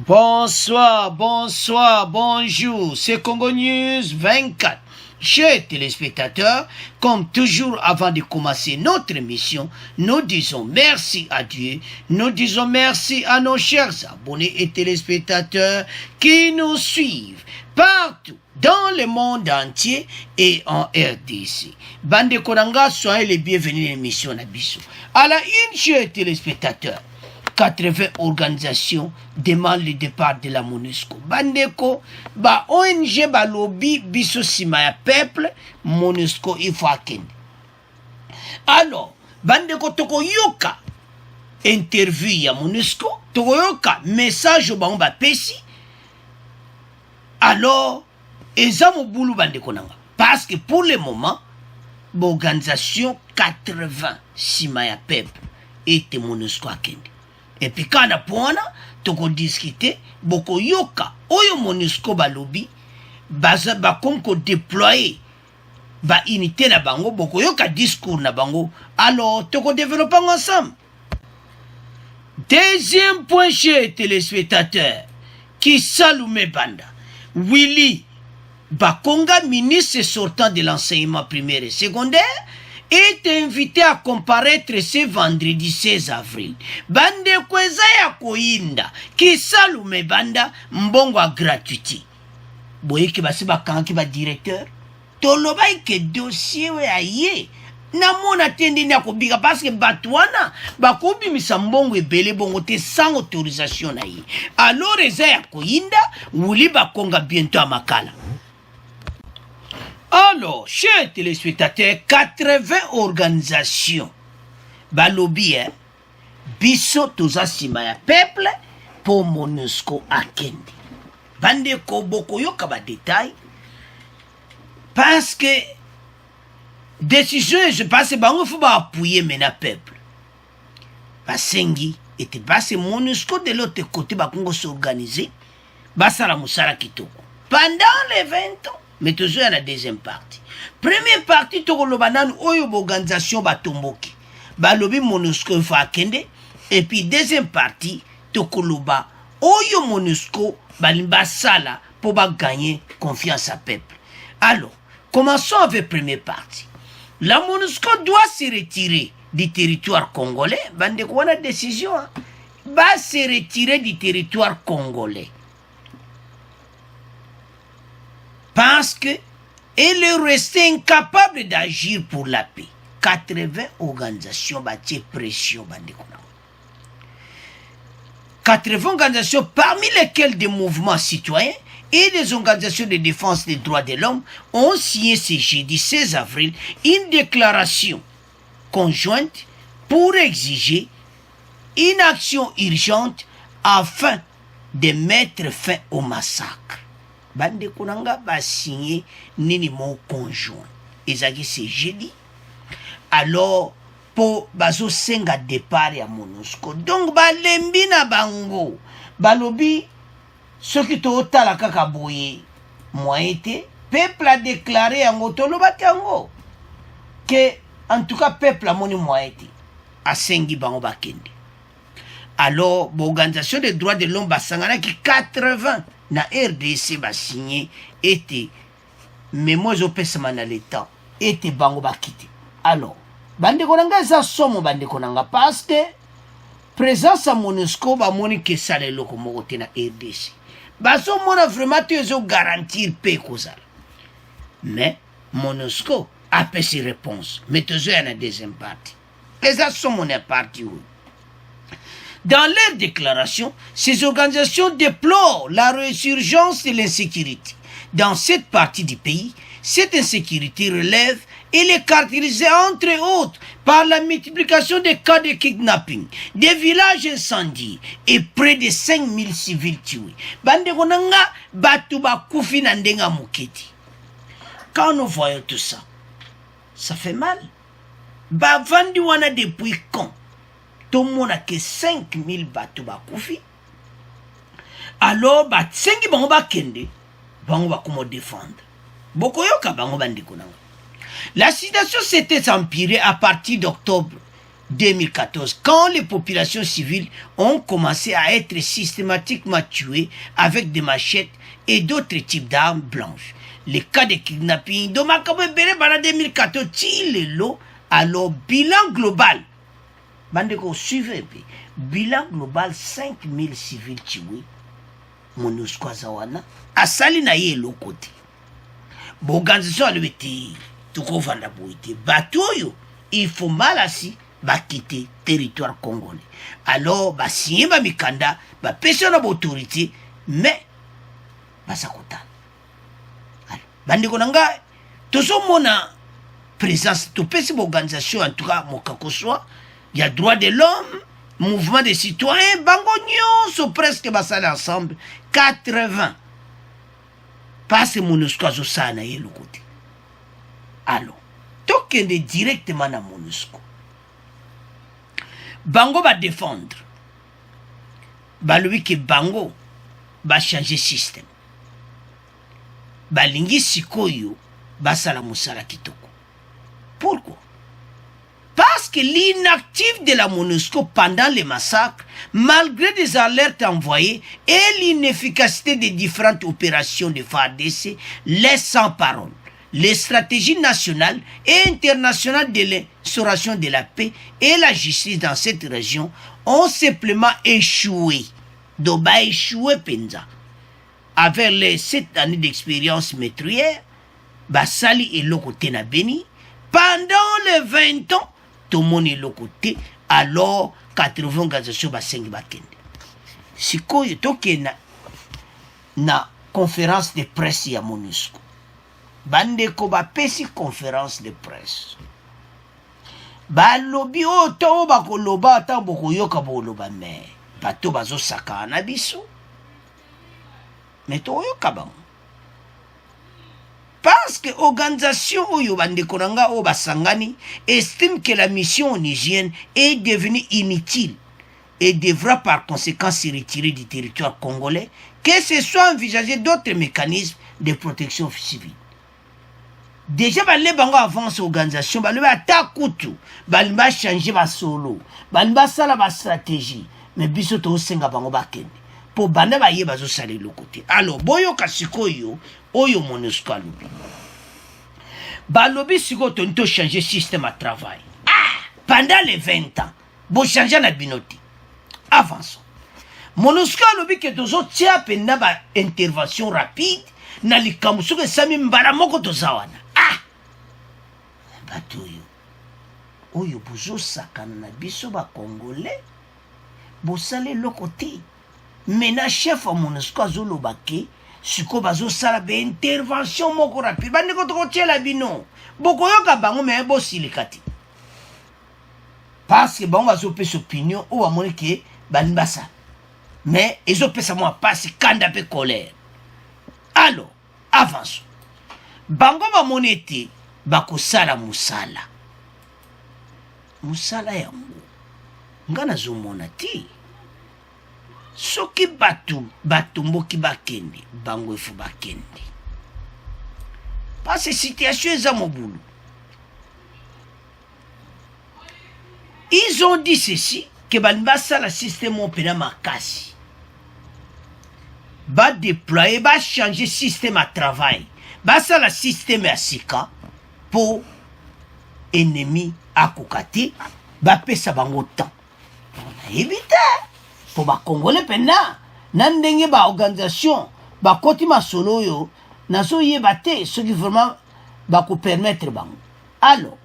Bonsoir, bonjour, c'est Congo News 24. Chers téléspectateurs, comme toujours avant de commencer notre émission, nous disons merci à Dieu, nous disons merci à nos chers abonnés et téléspectateurs qui nous suivent partout dans le monde entier et en RDC. Bande Konanga, soyez les bienvenus à l'émission Nabiso. À la une, chers téléspectateurs, 80 organisations demandent le départ de la MONUSCO. Bandeko, ba ONG ba lobby biso sima ya peuple, MONUSCO il faut akende. Alors, bandeko toko yoka interview ya MONUSCO, toko yoka message ba on ba pesi. Alors, ezamo boulou bandeko nanga. Parce que pour le moment, l'organisation 80 sima ya peuple était MONUSCO akende. Et puis quand on a point, toko discuter, boko yoka, oyo MONUSCO ba lobby, baza ba comme ko déployer ba unité na bango, boko yoka discours na bango, alors toko développer ensemble. Deuxième point chez téléspectateurs, qui Salume Banda, Willy Bakonga, ministre sortant de l'enseignement primaire et secondaire, est invité à comparaître ce vendredi 16 avril. Bande kweza ya koinda, ki Salume Banda, mbongo a gratuité. Boye ki basi bakanki ba directeur, toloba ike dossier we aye. Namona tende ni akobiga parce que batwana, bakobi misa mbongo ebele bongo te sans autorisation na ye. Alors eza ya koinda, wuli bakonga bientôt à Makala. Alors, chers téléspectateurs, 80 organisations, balobi, biso toza sima ya peuple, pour MONUSCO akende. Bande ko boko yoka ba détail, parce que, décision, je pense, bango faut ba appuyer mena peuple. Basengi, et parce que MONUSCO de l'autre côté, bakongo s'organiser, basala musala kitoko. Pendant les 20 ans, mais toujours à la deuxième partie. Première partie, toko lobanan oyo organisation batomboki. Balobi MONUSCO fa akende. Et puis deuxième partie, toko loba oyo MONUSCO balimba sala pour ba gagner confiance à peuple. Alors, commençons avec première partie. La MONUSCO doit se retirer du territoire congolais. Bande ko wana décision, hein? Va se retirer du territoire congolais. Parce qu'elle est restée incapable d'agir pour la paix. 80 organisations battent pression. 80 organisations, parmi lesquelles des mouvements citoyens et des organisations de défense des droits de l'homme, ont signé ce jeudi 16 avril une déclaration conjointe pour exiger une action urgente afin de mettre fin au massacre. Bande Konanga ba signé nini mon conjoint. Ezaki c'est jeudi. Alors pour bazo senga départ ya MONUSCO. Donc ba lembi na bango. Balobi ce qui to tala kaka boye moite peuple a déclaré yango toloba tango que en tout cas peuple a moni moite a sengi bango bakende. Alors l'organisation des droits de l'homme basangana ki 80 na RDC ba signé était mais moi je pèse na l'état était bango ba kiti. Alors bande konanga za somo bande konanga parce que présence à MONUSCO ba moni ke sale loko moko te na RDC. Ba so mona vraiment te zo garantir paix kozala. Mais MONUSCO a fait ses réponses. Mais toujours en a deuxième partie. Et ça sont mon parti où. Dans leur déclaration, ces organisations déplorent la résurgence de l'insécurité. Dans cette partie du pays, cette insécurité relève et est caractérisée entre autres par la multiplication des cas de kidnapping, des villages incendiés et près de 5000 civils tués. Bande konanga batu bakufi na ndenga muketi. Quand nous voyons tout ça, ça fait mal. Bavandi wana depuis quand? Tout le monde a que 5000 bateaux bakoufi. Alors, bat 5 bango bakende, bango bakumo défendre. Boko yoka bango bandi konanga. La situation s'était empirée à partir d'octobre 2014, quand les populations civiles ont commencé à être systématiquement tuées avec des machettes et d'autres types d'armes blanches. Les cas de kidnapping, de 2014, alors bilan global. Bandeko, suivez, bilan global 5000 civils tués. MONUSCO Zawana, à Salina y est côté. L'organisation a été tout vanda boité. Batoyo, il faut mal assis, quitter le territoire congolais. Alors, signer ma mikanda, personne n'a autorité, mais ça coûte. Bandeko nanga, tout ce monde a présence, tout petit organisation, en tout cas, mon soit, il y a droit de l'homme, mouvement des citoyens, bango sont presque basés ensemble, 80. Pas ce MONUSCO à Zosana et le côté. Alors, token de directement à MONUSCO. Bango va défendre. Lui que Bango va changer système. Balingi sikoyo basala musala kitoko. Pourquoi? Parce que l'inactif de la MONUSCO pendant les massacres, malgré des alertes envoyées et l'inefficacité des différentes opérations de FARDC, laisse sans parole. Les stratégies nationales et internationales de l'instauration de la paix et la justice dans cette région ont simplement échoué. Doba échoué Penza. Avec les 7 années d'expérience meurtrière, Basali et Lokote na Beni, pendant les 20 ans, tout le monde est le côté, alors 80 organisations basengi bakende. Si quoi toke na conférence de presse ya MONUSCO. Bande ko ba pesi conférence de presse. Ba lobi o to ba ko loba ta boko yoka bo loba me. Bato bazo saka na biso. Mais to yoka ba. Parce que l'organisation Oyo Bandekonanga Obasangani estime que la mission onusienne est devenue inutile et devra par conséquent se retirer du territoire congolais, que ce soit envisager d'autres mécanismes de protection civile. Déjà, les bango avance l'organisation, les atakutu, les changer ba solo, les sala ba stratégie, mais biso to senga bango bakende. Pour banda ba yeba zo sale le côté. Alors, boyo kasikoyo, oyo MONUSCO alobi. Balobi siko tonto changer système à travail. Pendant les 20 ans, bo changer na binoti. Avançons. MONUSCO alobi que tozo tia penda ba intervention rapide na likamu soke sami mbara moko tozawana. Batoyo. Oyo bozo sakana na biso ba congolais. Bo sale le côté. Maintenant chef à MONUSCO azolobake siko bazo sala be intervention moko rapide bandeko to kotiela bino boko yoka bango me bo silikati parce que bango bazo pesa opinion ou amoni ke banibasa mais ezo pesa moi passe kanda pe colère. Alors avance bango ba monete bako sala musala yango ngana zo monati soki batu mboki bakende bango efu bakende parce que situation eza mobulu. Ils ont dit ceci que banibasa la système opena makasi ba déployer ba changer système à travail basa la système ya sika pour ennemi akokati ba pesa bango temps éviter pour ba congolais pena nan ndenge ba organisation ba kotima solo yo nazo yeba te ce qui vraiment ba ko permettre bango. Alors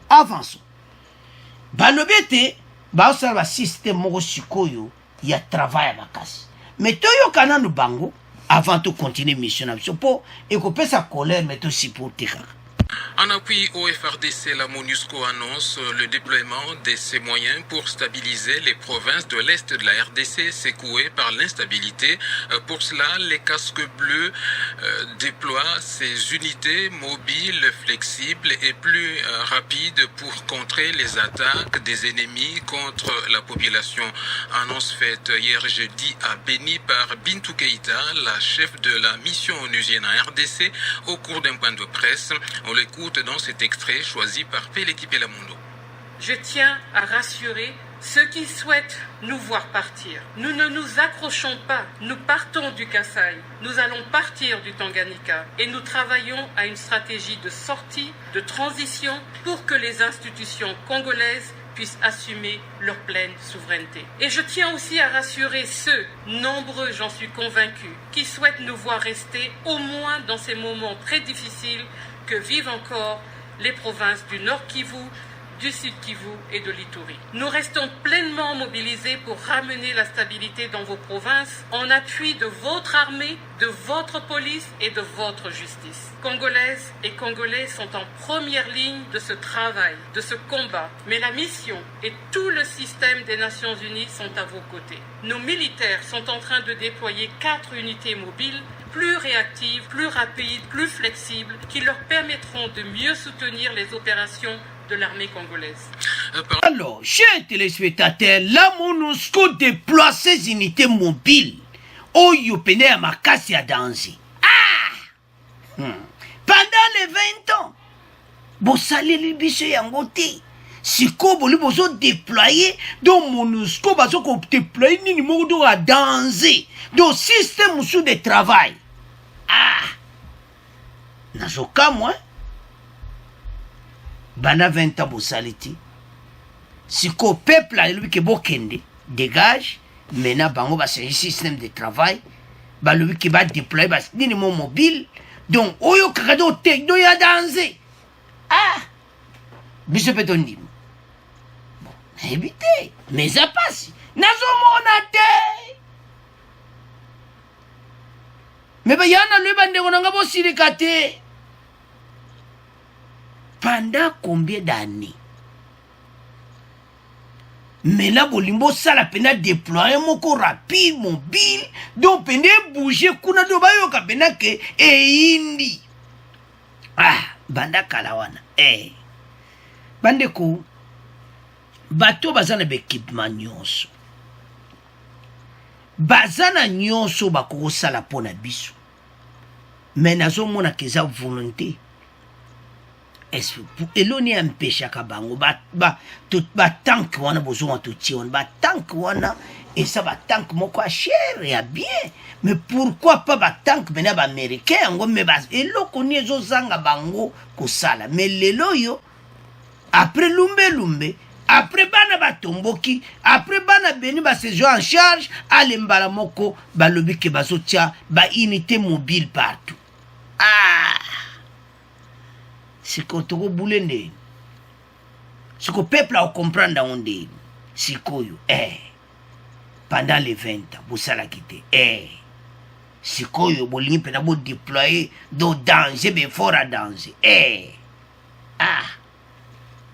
avançons balobete ba osala ba système moko sikoyo ya travail makasi mais toyo kananu bango avant de continuer mission na biso po ekopesa colère mais aussi pour tika. En appui au FRDC, la MONUSCO annonce le déploiement de ses moyens pour stabiliser les provinces de l'Est de la RDC secouées par l'instabilité. Pour cela, les casques bleus déploient ces unités mobiles, flexibles et plus rapides pour contrer les attaques des ennemis contre la population. Annonce faite hier jeudi à Beni par Bintou Keïta, la chef de la mission onusienne en RDC, au cours d'un point de presse. On l'écoute dans cet extrait choisi par Peleki Pelamundo. Je tiens à rassurer ceux qui souhaitent nous voir partir. Nous ne nous accrochons pas, nous partons du Kasaï, nous allons partir du Tanganyika et nous travaillons à une stratégie de sortie, de transition pour que les institutions congolaises puissent assumer leur pleine souveraineté. Et je tiens aussi à rassurer ceux, nombreux j'en suis convaincu, qui souhaitent nous voir rester au moins dans ces moments très difficiles que vivent encore les provinces du Nord Kivu, du Sud Kivu et de l'Ituri. Nous restons pleinement mobilisés pour ramener la stabilité dans vos provinces en appui de votre armée, de votre police et de votre justice. Congolaises et Congolais sont en première ligne de ce travail, de ce combat. Mais la mission et tout le système des Nations Unies sont à vos côtés. Nos militaires sont en train de déployer 4 unités mobiles plus réactives, plus rapides, plus flexibles, qui leur permettront de mieux soutenir les opérations de l'armée congolaise. Alors, chers téléspectateurs, la MONUSCO déploie ses unités mobiles au Yopene à Makasi à danger. Pendant les 20 ans, vous salez les bichets en côté. Si vous avez déployé, donc MONUSCO va déployer ni modo à danger. Donc, système sous de travail. Dans ce cas, moi, bana 20 ans bosaliti siko peuple a lui ke bokende dégage maintenant bango ba c'est un système de travail ba lui qui va déployer ba nini mon mobile donc oyo kakado techno ya danser biso petondi bon éviter mais ça passe nazo monate mais ba yana lui bande konanga bo silikate. Pendant combien d'années? Mais là, bolimbo ça la peine déployer mon corps rapide, mobile, donc peine bouger, kuna do bayo ka pena ke indi. Banda kalawana. Bande ko bato bazana bekipement nyonso. Bazana nyonso bakoko sala pona biso. Mais nazo mona keza volonté. Est-ce pour éloigner un péché à Kabango, tout tank wana besoin tout tion, tank wana et ça va tank mon quoi cher et à bien. Mais pourquoi pas tank mena ba américain ngo me bas et lo connaît zo zanga bango ko sala mais lelo yo après lumbe après bana batomboki après bana beni ba se en charge ale mbala moko ba lobi ke bazotia ba unité mobile partout. C'est qu'on te boule ne. C'est que le peuple a compris dans on dit. C'est pendant les 20 ans, vous savez quitter. C'est que vous voulez déployer dans danger, mais fort à danger.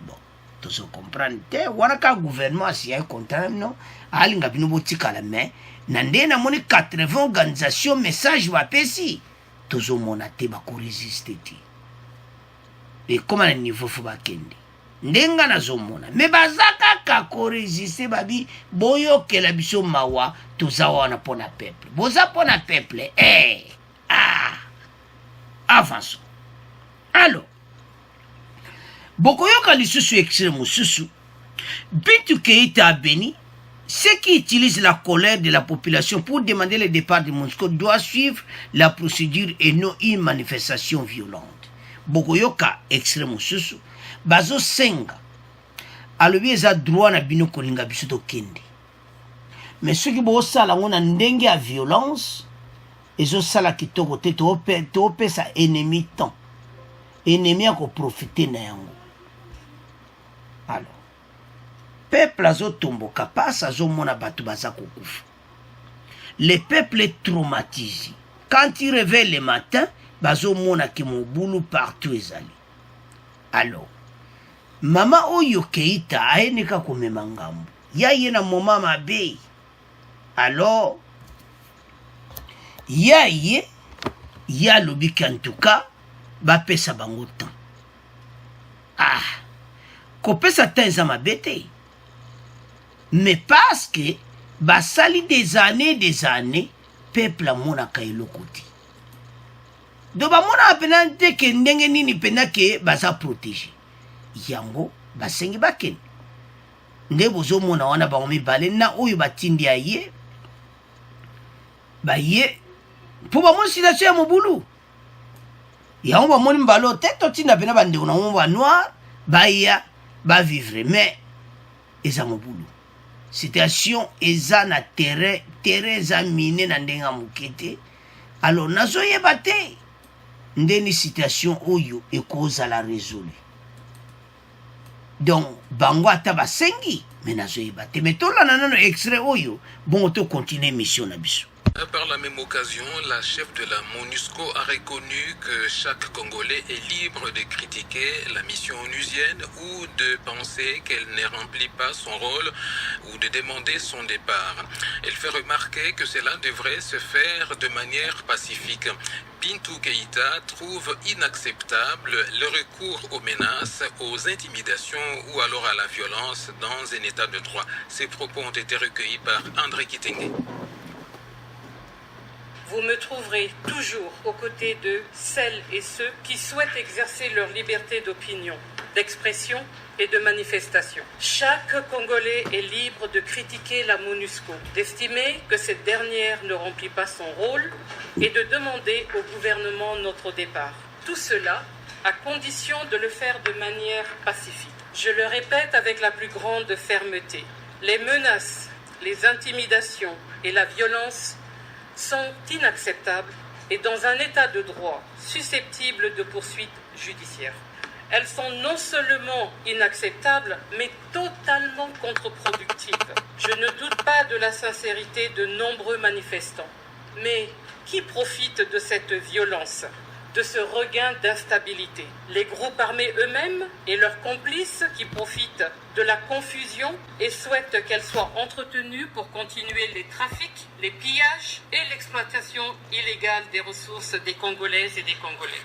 Bon, tout ça comprendre. Voilà qu'un gouvernement, si un contrat, non, alinga bino botika la main. Nande na moni 80 organisations, message va pesi. Tout ça mon até ba ko résister. Et comment le niveau faut bakende ndenga nazomona mais bazaka ka ko résister babi boyo ke la biso mawa tozawa na pona peuple boza pona peuple avance alors bokoyo ka lisusu extrême susu Bintou Keïta a béni. Ceux qui utilisent la colère de la population pour demander le départ de MONUSCO doivent suivre la procédure et non une manifestation violente. Bokoyoka extrême susu bazo senga alobi eza droit na bino kolinga biso to kende mais ceux qui bo sala ngona ndenge ya violence ezo sala kitoko te to pesa ennemi temps ennemi a ko profiter na yango. Alors peuple azo tomboka pasa azo mona batu baza kokufa. Le peuple est traumatisé quand il réveille le matin. Bazo mona ki mon boulot partout ezali. Alors, mama oyo Keïta aeneka komema ngambo. Ya yena moma mabe. Alors, ya lobi en tout cas, ba pesa bango temps. Ko pesa temps za mabete. Mais parce que ba sali des années, peuple a mona kailo koti. Donc bamona penante ke ndenge nini pena ke baza protéger yango basengi baken nde bozomona wana bango mibale na oyo batindi ya ye baye mpo bamoni situation ya mobulu yango bamoni mbala te totinda pena bandeko na mo banoir baya bavivre mais eza mobulu situation eza na terrain eza mine na ndenge ya moke te alors nazoyeba te ndeni situation oyo ekozala résolu donc bango ata basengi mais nazoyeba te mais tolanda nano extrait oyo bongo tocontinue mission na biso. Par la même occasion, la chef de la MONUSCO a reconnu que chaque Congolais est libre de critiquer la mission onusienne ou de penser qu'elle ne remplit pas son rôle ou de demander son départ. Elle fait remarquer que cela devrait se faire de manière pacifique. Bintou Keïta trouve inacceptable le recours aux menaces, aux intimidations ou alors à la violence dans un état de droit. Ces propos ont été recueillis par André Kitenge. Vous me trouverez toujours aux côtés de celles et ceux qui souhaitent exercer leur liberté d'opinion, d'expression et de manifestation. Chaque Congolais est libre de critiquer la MONUSCO, d'estimer que cette dernière ne remplit pas son rôle et de demander au gouvernement notre départ. Tout cela à condition de le faire de manière pacifique. Je le répète avec la plus grande fermeté. Les menaces, les intimidations et la violence sont inacceptables et dans un état de droit susceptible de poursuites judiciaires. Elles sont non seulement inacceptables, mais totalement contre-productives. Je ne doute pas de la sincérité de nombreux manifestants. Mais qui profite de cette violence, de ce regain d'instabilité? Les groupes armés eux-mêmes et leurs complices qui profitent de la confusion et souhaitent qu'elle soit entretenue pour continuer les trafics, les pillages et l'exploitation illégale des ressources des Congolaises et des Congolais.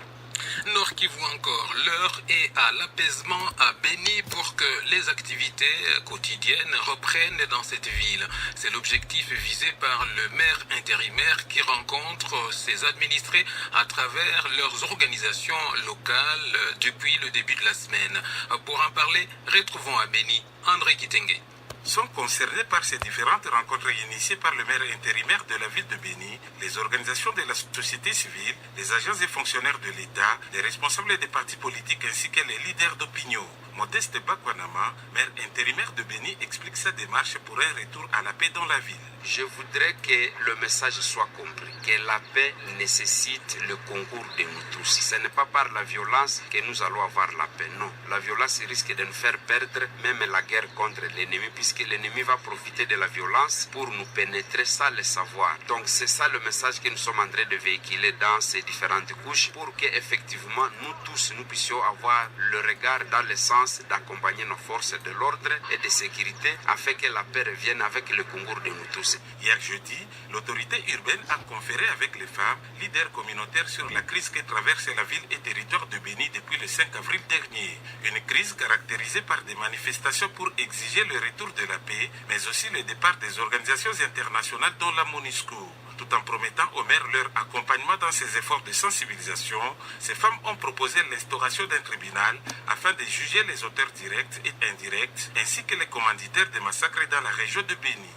Nord Kivu encore, l'heure est à l'apaisement à Béni pour que les activités quotidiennes reprennent dans cette ville. C'est l'objectif visé par le maire intérimaire qui rencontre ses administrés à travers leurs organisations locales depuis le début de la semaine. Pour en parler, retrouvons à Béni André Kitenge. Sont concernés par ces différentes rencontres initiées par le maire intérimaire de la ville de Béni, les organisations de la société civile, les agents et fonctionnaires de l'État, les responsables des partis politiques ainsi que les leaders d'opinion. Modeste Bakwanama, maire intérimaire de Béni, explique sa démarche pour un retour à la paix dans la ville. Je voudrais que le message soit compris, que la paix nécessite le concours de nous tous. Ce n'est pas par la violence que nous allons avoir la paix, non. La violence risque de nous faire perdre même la guerre contre l'ennemi, puisque l'ennemi va profiter de la violence pour nous pénétrer sans le savoir. Donc c'est ça le message que nous sommes en train de véhiculer dans ces différentes couches, pour qu'effectivement nous tous, nous puissions avoir le regard dans le sens d'accompagner nos forces de l'ordre et de sécurité, afin que la paix revienne avec le concours de nous tous. Hier jeudi, l'autorité urbaine a conféré avec les femmes, leaders communautaires, sur la crise que traverse la ville et territoire de Béni depuis le 5 avril dernier. Une crise caractérisée par des manifestations pour exiger le retour de la paix, mais aussi le départ des organisations internationales dont la MONUSCO. Tout en promettant aux maires leur accompagnement dans ces efforts de sensibilisation, ces femmes ont proposé l'instauration d'un tribunal afin de juger les auteurs directs et indirects, ainsi que les commanditaires des massacres dans la région de Béni.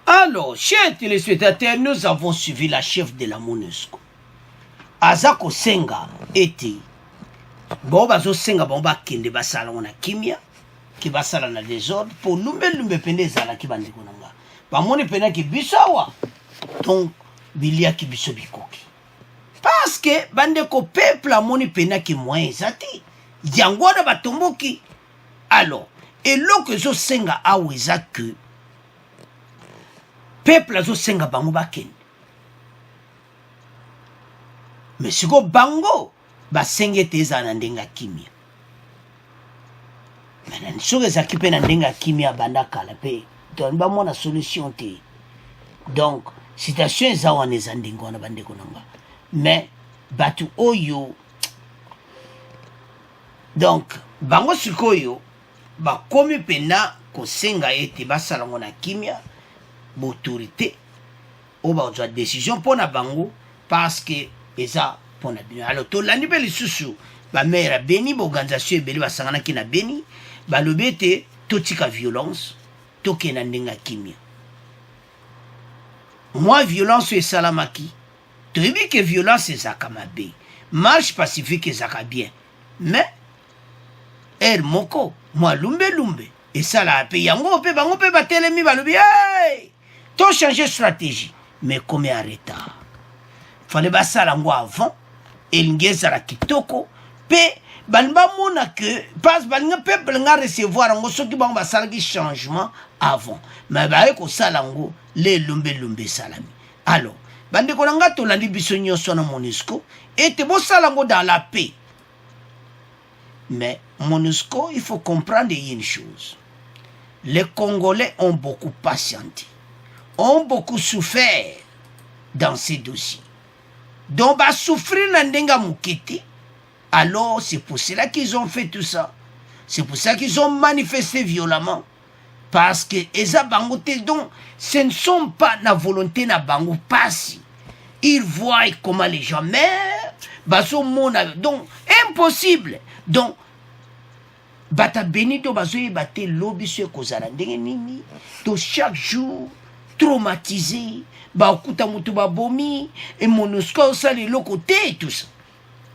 Alors, chers téléspectateurs, nous avons suivi la chef de la MONUSCO. Azako Senga était. Bon, bazo Senga, bon, kende basala on a kimia, qui basala na désordre, pour lumbe pende zala ki bande konanga. Ba moni pena ki bisawa. Donc, bilia ki biso bikoki. Parce que, bande ko peuple a moni pena ki moyen zati. Diangwada batomboki. Alors, et l'eau que zo Senga a oueza que, peuple azo senga bango bakende. Mais siko bango basenge te eza na ndenga kimia. Maintenant soki ezaki mpe na ndenga kimia banda kala mpe toni bamona solution te. Donc situation eza wana eza ndenge wana bandeko nanga. Mais batu oyo donc bango sikoyo bakomi pena kosenga ete basala ngo na kimia autorité ou ba décision pour na bango parce que eza pour na bino. Alors to landi pe lisusu ba mère Béni ba organisation ebeli basangana ki na Béni ba lobete totika violence tokena ndenga kimia. Moi violence esalamaki toyebi ke violence ezaka mabe, marche pacifique ezaka bien, mais moko moi lumbe esala pe yango pe bango pe batelemi balobi hey to changer stratégie, mais comme en retard fallait basala ngo avant elingi ezala kitoko pe banba mona que pas balinga peuple nga recevoir ngo soki bango basalaki changement avant, mais baye ko sala ngo le lumbe salami. Alors bandeko nanga tolandi biso nyonso na MONUSCO ete bosala ngo dans la paix. Mais MONUSCO, il faut comprendre une chose. Les Congolais ont beaucoup patienté, ont beaucoup souffert dans ces dossiers. Donc, bah, souffrir n'andenga mouketi. Alors, c'est pour cela qu'ils ont fait tout ça. C'est pour ça qu'ils ont manifesté violemment. Parce que, eza bangote, donc, ce ne sont pas la volonté na bango passi. Ils voient comment les gens meurent. Baso mona, donc, impossible. Donc, bata benito bazoye bate lobby sur kozala ndenge nini to chaque jour traumatisé ba okuta mutu babomi et MONUSCO ça les côté et tout ça.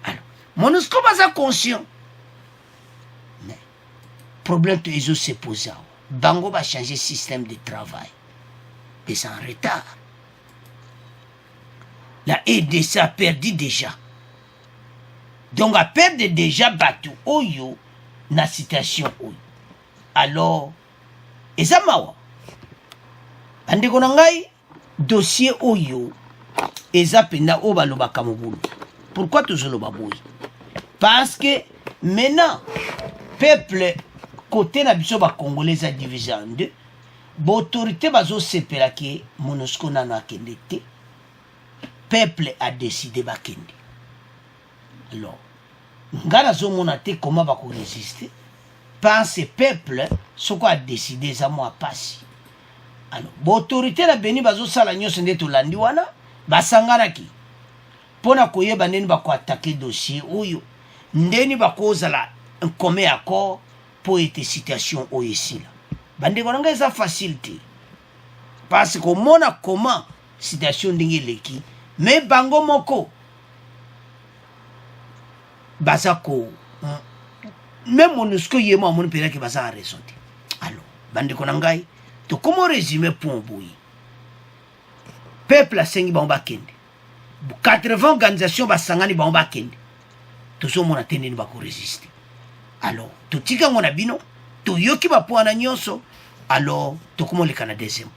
Alors MONUSCO baza conscient, mais problème to ezo se posa bango ba changer système de travail et c'est en retard. La EDC a perdu déjà, donc a perdu déjà batu oyo na situation oyo. Alors eza mawa bandeko na ngai dossier oyo eza penda o balobaka mobulu. Pourquoi tozoloba boyi? Parce que maintenant peuple côté na biso ba congolais a divisé en deux. Ba autorité bazo sepela ke MONUSCO nano akende te, peuple a décidé bakende. Alors ngana zo monate comment va résister parce que peuple ce qu'on a décidé ça moi passi. Alors l'autorité la beni bazo sala nyonso nde tolandi wana basangana ki pona koyeba ndeni bako attaquer dossier oyo ndeni bako zala un commun accord pour être situation oyo esila bande konanga eza facilité parce que mona comment situation ndenge leki mais bango moko basako même MONUSCO yema amoni pena ki basa raison. Alors bande konangai to comment résumer pour boyi peuple a sengi ba kende 80 organisations basangani ba kende to so mona tendeni ba ko résister. Alors to tika ngona bino to yoki ba poana nyonso. Alors to comment le Canada deuxième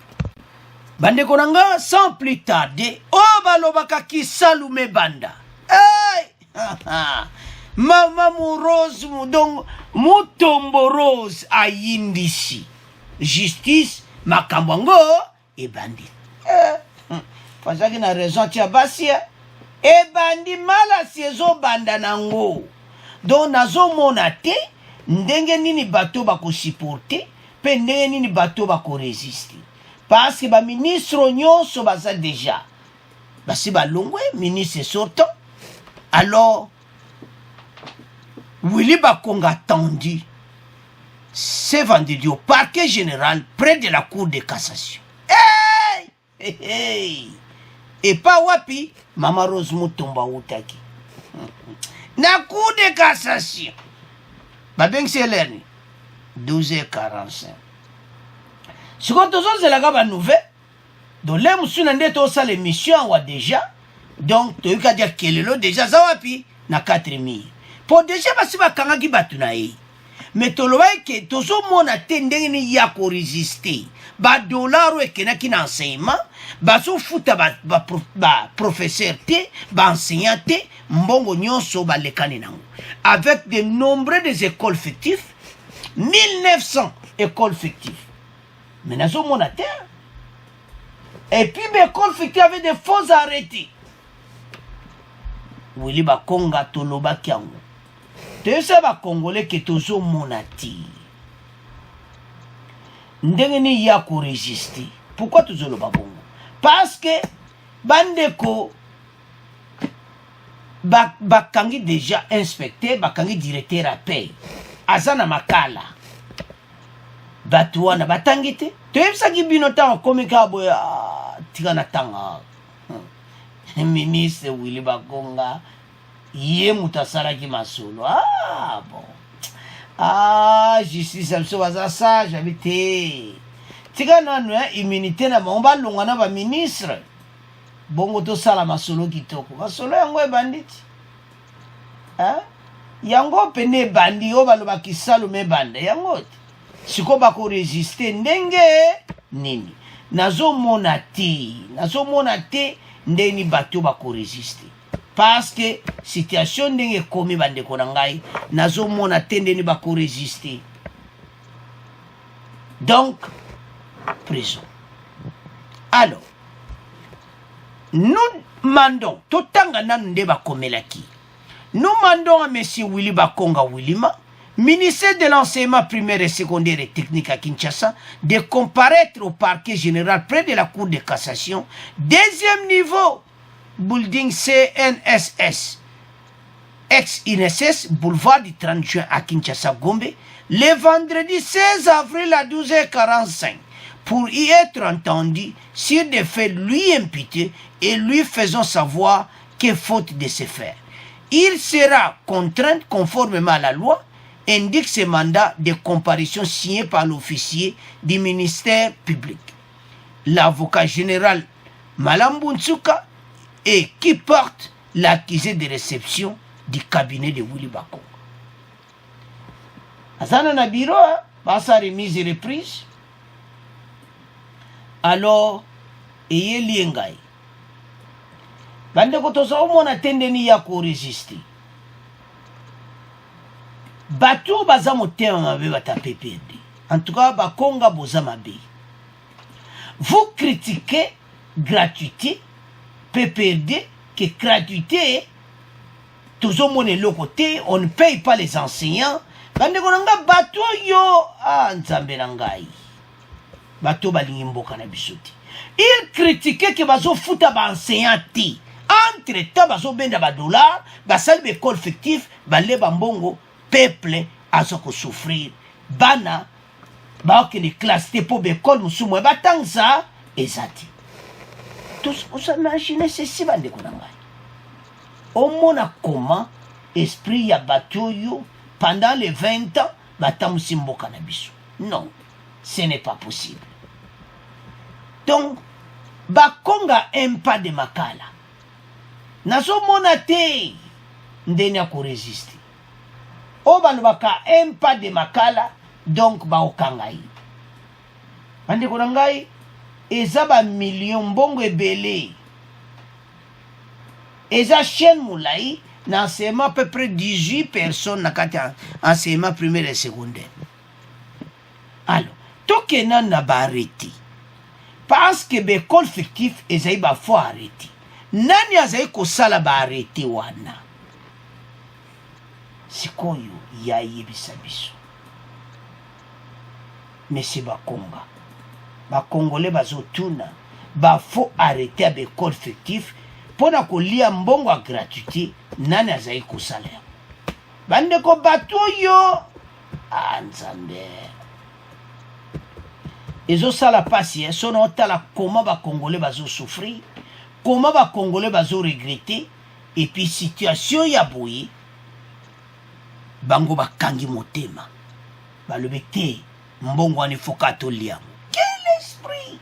bande konanga sans plus tarder o balobaka ki salume banda hey Mama Rose, donc Mutombo Rose a yindisi. Justice, Makambongo et bandit. Parce qu'il a raison, tu as bassi. Et bandit mala saison bandanango. Donc nazo monate, ndenge nini bateau bako supporter, pe ndenge nini bateau bako résister. Parce que ba ministre nyonso baza déjà. Basi ba longwe, ministre sortant. Alors, Willy Bakonga attendu ce vendredi au parquet général près de la cour de cassation. Hey! Hey! Hey! Et pas wapi, Mama Rose Mutomba Outaki. Na cour de cassation. Babeng Selerni, 12h45. Ce qu'on te dit, c'est la nouvelle. Donc, les moussous n'ont pas ça l'émission ou déjà. Donc, tu as dire qu'elle est là déjà, ça wapi, na 4000. Pour déjà, parce que kanga ki batunae. Mais toloba ke tozo mona tendenge ni ya ko résister. Ba dollar e kena ki na enseignement, ba so futa ba professeur te, ba enseignant te, mbongo nyonso ba lekane nango. Avec de nombreuses écoles fictives, 1900 écoles fictives. Mais nazo mona te. Et puis mes écoles fictives avaient des faux arrêtés. Willy Bakonga toloba kiango. Te ba Congolais que tozo monati. Ndenge ni ya ko résister. Pourquoi tozo lo babongo? Parce que bandeko bakangi déjà inspecté, bakangi directeur à paye. Azana makala. bato wana batangi te toyebisaki bino ntango akomika boye tika na tanga ministre Willy Bakonga ye moto asalaki masolo bon justice biso baza sage abi te tika nanu immunité na bango balonga na baministre bongo tosala masolo kitoko masolo yango ebandi ti yango pene ebandi oyo balobaki Salome ebanda yango te siko bakoresiste ndenge nini nazomona te ndeni bato bakoresiste parce que situation ndenge ekomi bandeko na ngai nazomona te ndeni bakoresiste donc prison. Alors nous mandons totanga nanu nde bakomelaki nous mandons à monsieur Willy Bakonga Willima, ministère de l'enseignement primaire et secondaire et technique à Kinshasa, de comparaître au parquet général près de la cour de cassation, deuxième niveau, building CNSS, ex-INSS, boulevard du 30 juin à Kinshasa, Gombe, le vendredi 16 avril à 12h45, pour y être entendu sur des faits lui imputés et lui faisant savoir que faute de se faire. Il sera contraint conformément à la loi, indique ce mandat de comparution signé par l'officier du ministère public, l'avocat général Malambo Ntsuka, et qui porte l'accusé de réception du cabinet de Willy Bakonga. Azana na bureau, basa remise et reprise. Alors, eye liengai. Bande kotosa omona tendeni ya ko résister. Bato baza motema mabe bata PPRD. En tout cas, Bakonga boza mabe. Vous critiquez gratuité, PPRD, que gratuité, toujours mon le côté, on ne paye pas les enseignants. Bande konanga bato yo, nzambe nangai. Bato balingi mboka na bisoti. Il critiquait que bazo futa ba enseignant ti. Entre temps bazo benda ba dollar, basali be école fictif, balé bambongo, peuple azoko souffrir. Bana ba que les classes te po be école musumo batangza ezati. Tous vous imaginez ceci bande konanga. Au mona comment esprit ya batoyo pendant les 20 ans batamusi mboka na biso. Non, ce n'est pas possible. Donc, Bakonga aime pas de makala. Nazo monate ndeni ya résister. Obalubaka aime pas de makala, donc ba okangai. Bande konangai eza ba million mbongo ebele. Eza chaîne moulai na enseignement à peu près 18 personnes na kati enseignement primaire et secondaire. Alors, tokena na ba arrêté. Parce que l'école fictive ezai ba faut arrêter. Nani azai ko sala ba arrêter wana. Sikoyo ya yebisa biso. Monsieur Bakonga. Ba Congolais bazotuna ba faut arrêter ba école fictive pona ko lia mbongo a gratuité nani azai ko sala. Bande ko batoyo nzambe. Ezo sala pasi, son otala comment ba Congolais bazo souffrir, comment ba Congolais bazo regretter, et puis situation ya boye, bango ba kangi motema, ba lebete, mbongo ane fokato liam. Quel esprit!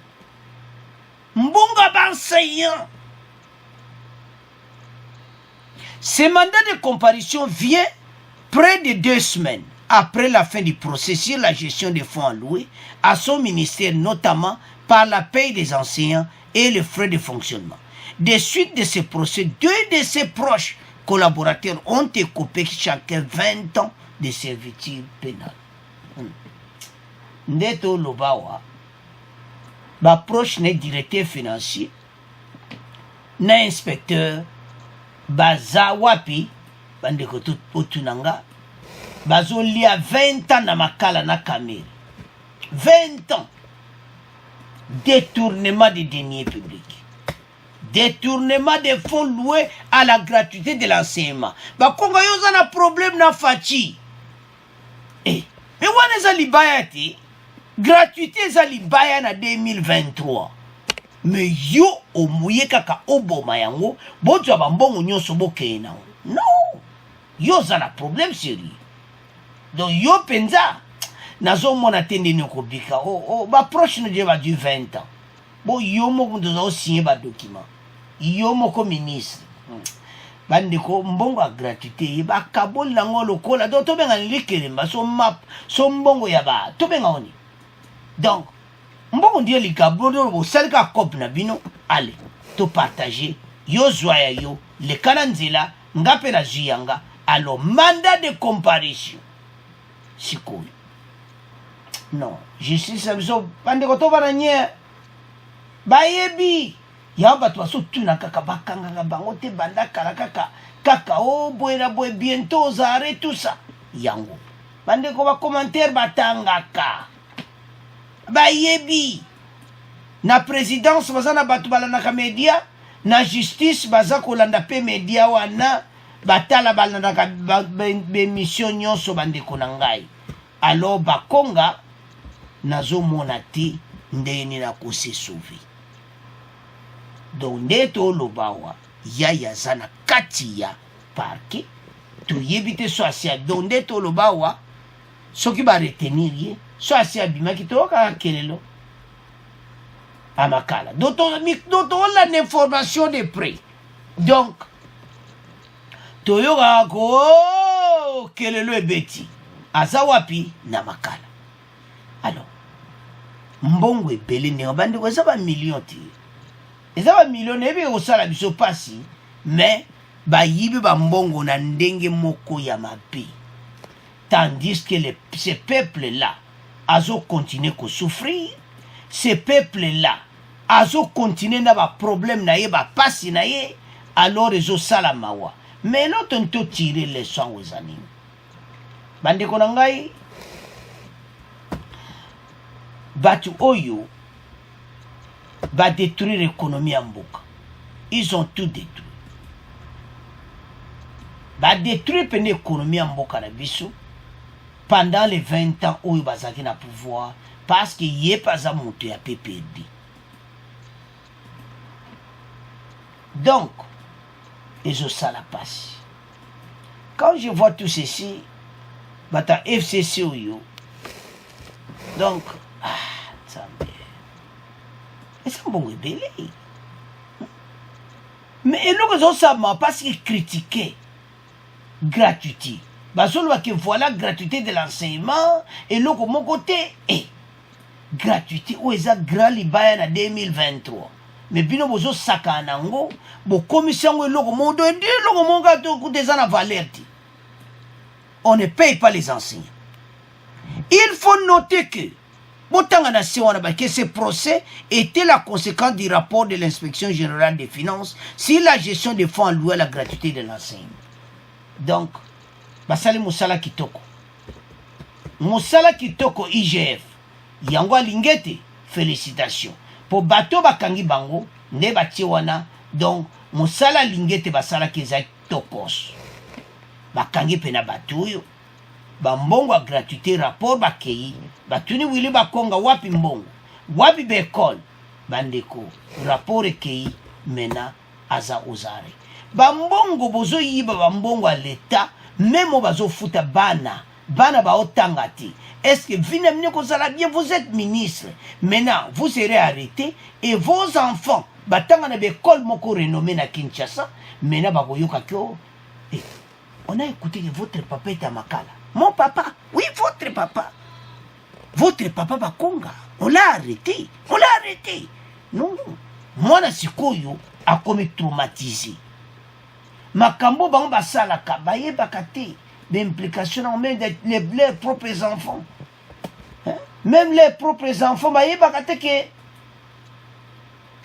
Mbongo ba enseignant! Ce mandat de comparution vient près de 2 semaines après la fin du procès sur la gestion des fonds alloués à son ministère, notamment par la paie des enseignants et les frais de fonctionnement. De suite de ce procès, 2 de ses proches collaborateurs ont écopé chacun 20 ans de servitude pénale. Ndeto Lobawa, ma proche n'est directeur financier, n'est inspecteur, baza wapi, bandeko tout potunanga, bazo lia 20 ans na makala na kamere. 20 ans. Détournement des deniers publics. Détournement des fonds loués à la gratuité de l'enseignement. Bakonga yoza na problème na fachi. Mais wana za libayati gratuité eza libaya na 2023 mais yo omuye kaka oboma yango bozwa bambongo nyonso bokeye nango non yo oza na problème sérieux donc yo mpenza nazomona te ndeni okobika baproche no die badu 20 ans bo yo moko ndoza osigné badocument yo moko ministre bandeko mbongo ya gratuité bakaboli nango lokola donc tobenga likelemba so mbongo ya ba tobenga oni donc mbongo ndiye likabolo bosalika kope na bino ale topartage yo zwa ya yo lekana nzela nga mpe na zwi yanga alors mandat de comparution sikoyo non justice ya biso bandeko tobana nye bayebi ya bato basotuna kaka bakangaka bango te banda kala kaka boye na boye bientôt ozare tout ça yango bandeko bacommentaire batangaka bayebi na présidence baza na bato balandaka media na justice baza kolanda mpe media wana batala balandaka bemission nyonso bandeko na ngai alors bakonga nazomona te ndeni na kose sauve donc nde toloba awa yaya aza na kati ya parke toyebi te so asi donc nde toloba awa soki baretenir ye so asi abimaki toyokaka kelelo amakala donc tolanda information de près donc toyokaka ko kelelo ebeti aza wapi na makala alors mbongo ebele ndenge bandeko eza bamillion te eza bamillion nayebi kosala biso pasi mais bayibi bambongo na ndenge moko ya mabe tandis que ce peuple là azo continuer kosouffrir ce peuple là azo continuer na baproblème na ye bapasi na ye alors ezosala mawa mais loto ntotire leson eza nini bandeko na ngai bato oyo détruire l'économie en mboka ils ont tout détruit détruire l'économie en mboka na biso pendant les 20 ans oyo bazaki na pouvoir parce que yé pas à monter à PPD donc ils ont ça la passe quand je vois tout ceci bata FCC oyo donc eza mbongo ebele mais eloko ezosama parce que critiquer gratuité bazoloba que voilà gratuité de l'enseignement eloko moko te gratuité oyo eza grand libaya na 2023 mais bino bozosaka nango bokomisi yango eloko moko to edi eloko moko kuta eza na valeur te on ne paye pas les enseignants il faut noter que que ce procès était la conséquence du rapport de l'inspection générale des finances sur la gestion des fonds alloués à la gratuité de l'enseignement. Donc, basali musala kitoko. Musala kitoko IGF. Yango alingete, félicitations. Pour bato bakangi bango, ne bati wana, donc musala lingete basala keza tokos. Bakangi pena bato yo. Bambongo a gratuité rapport bakei batuni wili bakonga wapi mbongo wapi bekol bandeko rapport ekei mena aza ozare bambongo bozo yiba bambongo a l'état même bazo futa bana baotanga te est-ce que vinamine kozala bien vous êtes ministre maintenant vous serez arrêté et vos enfants batanga na bekol moko renommé na Kinshasa mena bakoyoka kyo on a écouté que votre papa est à Makala. Mon papa, oui, votre papa Bakonga, on l'a arrêté. Non, moi, la sikoyo a comme traumatisé. Makambo bamba salaka, baye bakate, l'implication en même les propres enfants. Hein? Même les propres enfants, baye bakate que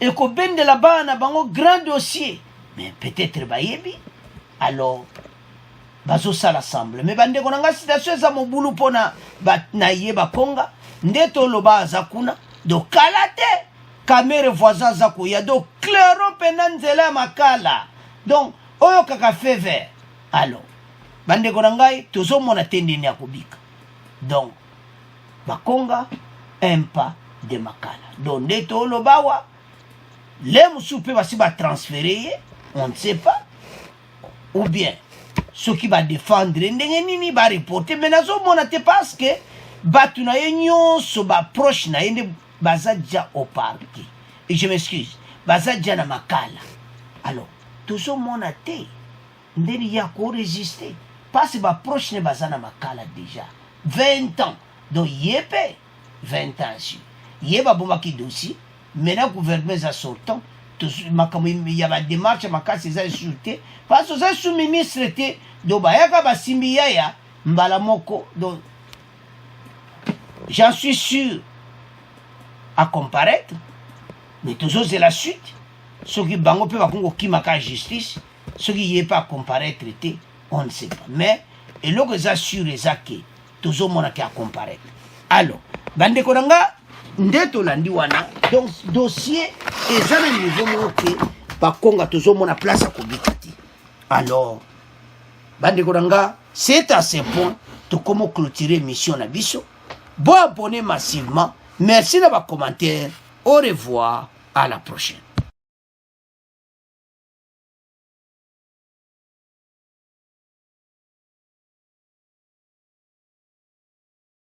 et qu'on ben de là-bas, on a un grand dossier. Mais peut-être bayebi. Alors, bazo sala semble mais bande ko nanga situation za mobulu pona na ye bakonga ndeto loba za kuna do kalate kamere voisin za ko ya do clairo penanzela makala donc oyo kaka fait vert alors bande ko nanga tozo mona tendeni ya kubika donc bakonga un pas de makala. Donc nde toloba wa les mosusu mpe basi batransfere ye, on ne sait pas, ou bien soki badefendre ndenge nini bareporte. Mais nazomona te parce que bato na ye nyonso baproche na ye nde baza dia au parquet. Et je m'excuse, baza dia na makala. Alors tozomona te ndeni ya korésister parce que baproche ne baza na makala déjà 20 ans. Donc yepe 20 ans sur ye babombaki dossier. Maintenant gouvernement eza sortant makambo ya badémarche makasi eza esu te parce que oza sous ministre te. Donc bayaka basimbi yaya mbala moko. Donc j'en suis sûr à comparaître, mais toujours c'est la suite. Ceux qui bango peut pas kimaka justice, ceux qui y est pas comparaître, on ne sait pas. Mais et là que ça sûr les acquis, toujours mon acquis à comparaître. Alors, bande konanga ndeto landi wana, donc dossier et ça le niveau monté par konga toujours mon place à kobikati. Alors, bande konanga, c'est à ce point to comment clôturer mission na biso. Bon abonnez massivement. Merci de vos commentaires. Au revoir. À la prochaine.